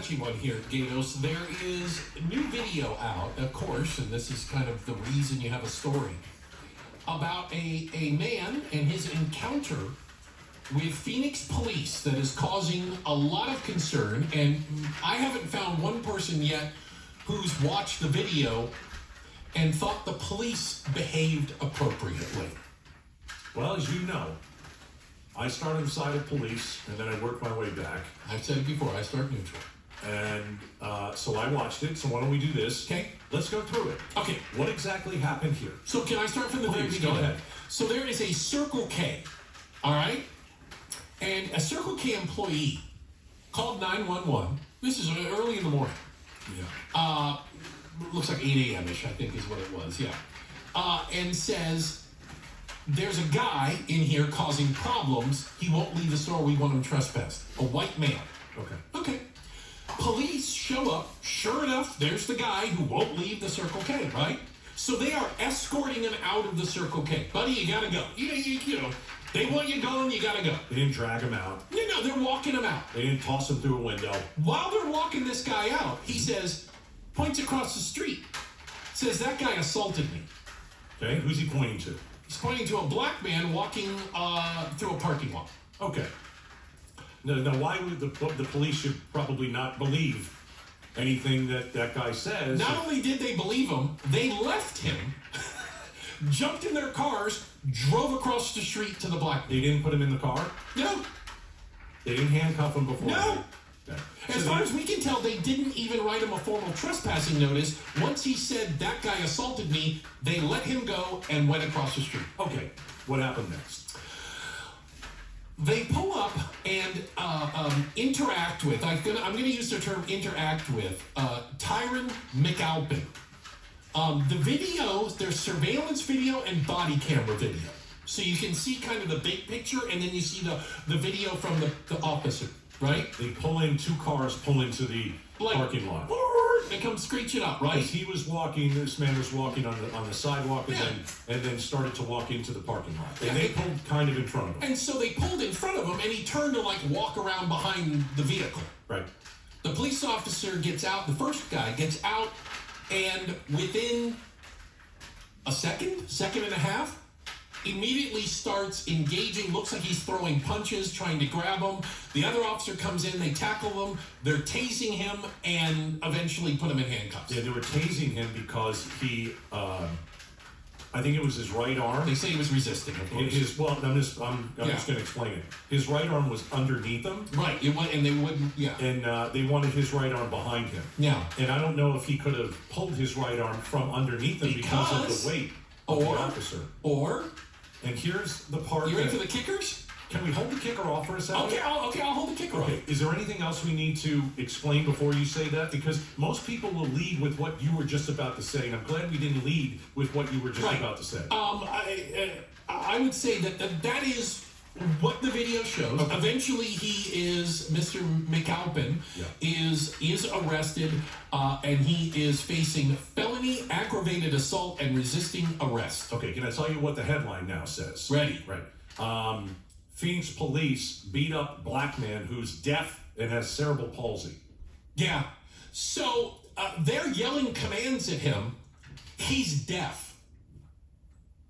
touchy one here, Gatos. There is a new video out, of course, and this is kind of the reason you have a story, about a man and his encounter with Phoenix police that is causing a lot of concern, and I haven't found one person yet who's watched the video and thought the police behaved appropriately. Well, as you know, I start on the side of police, and then I work my way back. I've said it before, I start neutral. And so I watched it, so why don't we do this? Okay. Let's go through it. Okay. What exactly happened here? So can I start from the very Please, beginning? go ahead. So there is a Circle K, all right? And a Circle K employee called 911. This is early in the morning. Yeah. Looks like 8 a.m.-ish, I think is what it was, yeah. And says, there's a guy in here causing problems. He won't leave the store. We want him trespassed. A white male. Okay. Okay. Police show up. Sure enough, there's the guy who won't leave the Circle K, right? So they are escorting him out of the Circle K. Buddy, you gotta go. You know, they want you going, you gotta go. They didn't drag him out. No, they're walking him out. They didn't toss him through a window. While they're walking this guy out, he says, points across the street, says, that guy assaulted me. Okay, who's he pointing to? He's pointing to a black man walking through a parking lot. Okay. Now, why would the police should probably not believe anything that guy says? Not only did they believe him, they left him, jumped in their cars, drove across the street to the black man. They didn't put him in the car? No. They didn't handcuff him before? No. Okay. As far as we can tell, they didn't even write him a formal trespassing notice. Once he said, that guy assaulted me, they let him go and went across the street. Okay, what happened next? They pull up and interact with, I'm gonna use the term interact with, Tyron McAlpin. The video, there's surveillance video and body camera video. So you can see kind of the big picture, and then you see the video from the officer, right? They pull in, two cars pull into the parking lot. They come screeching up, right? Because he was walking, this man was walking on the sidewalk and then started to walk into the parking lot. And they pulled kind of in front of him. And so they pulled in front of him, and he turned to walk around behind the vehicle. Right. The police officer gets out, the first guy gets out, and within a second and a half, immediately starts engaging, looks like he's throwing punches, trying to grab him. The other officer comes in, they tackle him, they're tasing him, and eventually put him in handcuffs. Yeah, they were tasing him because he, I think it was his right arm. They say he was resisting, of course. I'm just going to explain it. His right arm was underneath him. Right, and they wouldn't, yeah. And they wanted his right arm behind him. Yeah. And I don't know if he could have pulled his right arm from underneath him because of the weight of the officer. And here's the part. You ready for the kickers? Can we hold the kicker off for a second? Okay, I'll hold the kicker off. Is there anything else we need to explain before you say that? Because most people will lead with what you were just about to say, and I'm glad we didn't lead with what you were just about to say. I would say that is what the video shows. Okay. Eventually, Mr. McAlpin is arrested, and he is facing felony aggravated assault and resisting arrest. Okay, can I tell you what the headline now says? Ready. Right. Phoenix police beat up black man who's deaf and has cerebral palsy. Yeah. So they're yelling commands at him. He's deaf.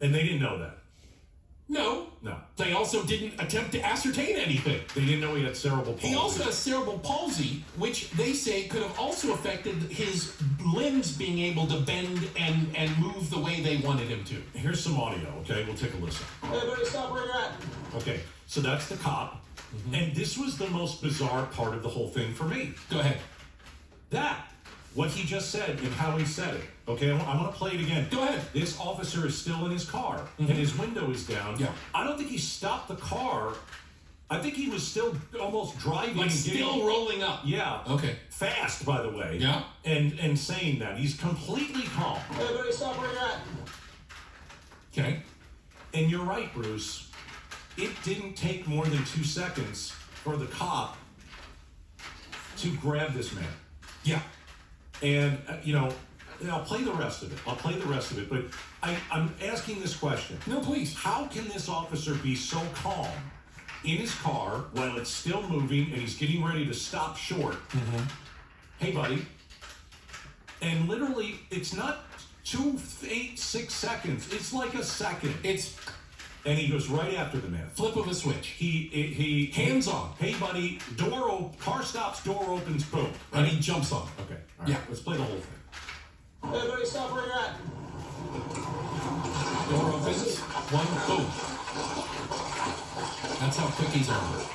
And they didn't know that. No. They also didn't attempt to ascertain anything. They didn't know he had cerebral palsy. He also has cerebral palsy, which they say could have also affected his limbs being able to bend and move the way they wanted him to. Here's some audio, okay? We'll take a listen. Everybody stop where you're at. Okay, so that's the cop. Mm-hmm. And this was the most bizarre part of the whole thing for me. Go ahead. What he just said and how he said it. Okay, I'm going to play it again. Go ahead. This officer is still in his car, and his window is down. Yeah. I don't think he stopped the car. I think he was still almost driving. Like still rolling up. Yeah. Okay. Fast, by the way. Yeah. And saying that. He's completely calm. Everybody stop where you're at. Okay. And you're right, Bruce. It didn't take more than 2 seconds for the cop to grab this man. Yeah. And, I'll play the rest of it. But I'm asking this question. No, please. How can this officer be so calm in his car while it's still moving and he's getting ready to stop short hey, buddy. And literally, it's not 2, 8, 6 seconds. It's like a second. And he goes right after the man. Flip of a switch. He Hands on. Hey, buddy, car stops, door opens, boom. Right? And he jumps on. Okay. All right. Yeah. Let's play the whole thing. Everybody stop where you're at. Door opens. One, boom. That's how quickies are.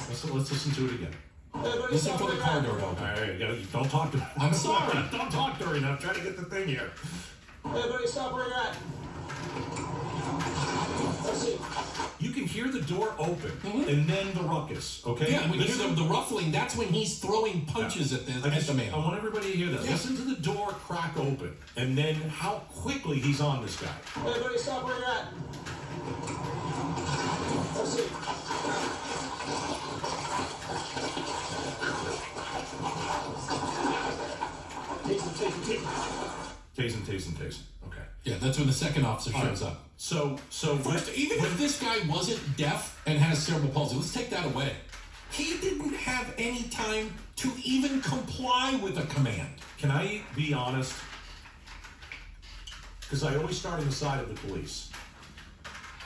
Let's listen to it again. Everybody Listen stop for where the you're car at. door to All open. right, don't talk to me. I'm sorry. Don't talk during that. I'm trying to get the thing here. Everybody stop where you're at. Let's see. You can hear the door open, and then the ruckus, okay? Yeah, when you hear Listen- the ruffling, that's when he's throwing punches at the man. I want everybody to hear that. Yeah. Listen to the door crack open, and then how quickly he's on this guy. Everybody stop where you're at. Let's see. Tasing. Okay. Yeah, that's when the second officer shows up. So First, even if this guy wasn't deaf and has cerebral palsy, let's take that away. He didn't have any time to even comply with a command. can I be honest? Because I always start on the side of the police.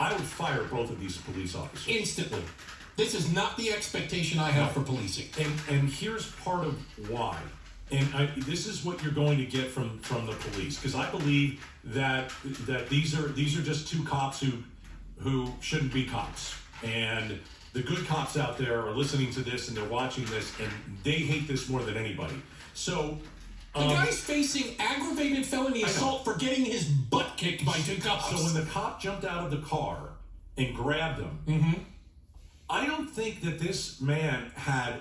I would fire both of these police officers. Instantly. This is not the expectation I have for policing. And here's part of why. And this is what you're going to get from the police, because I believe that these are just two cops who shouldn't be cops, and the good cops out there are listening to this and they're watching this and they hate this more than anybody. So The guy's facing aggravated felony assault for getting his butt kicked by two cops. So when the cop jumped out of the car and grabbed him, I don't think that this man had